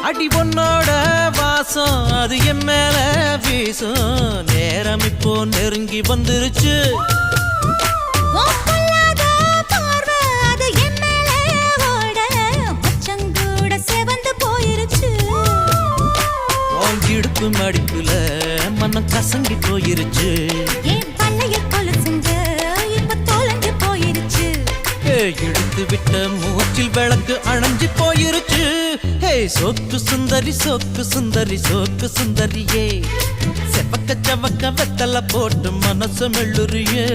அடி பொன்னோட வாசம் அது என் மேல வீசும். நேரம் இப்போ நெருங்கி வந்துருச்சு. இடுப்பு மடிப்புல மனம் கசங்கி போயிருச்சு. எடுத்து விட்ட மூச்சில் விளக்கு அணைஞ்சு போயிருச்சு. சோக்கு சுந்தரி சோக்கு சுந்தரி சோக்கு சுந்தரியே, செவக்க செவக்க வெத்தல போட்டு மனசு மெல்லுறியே.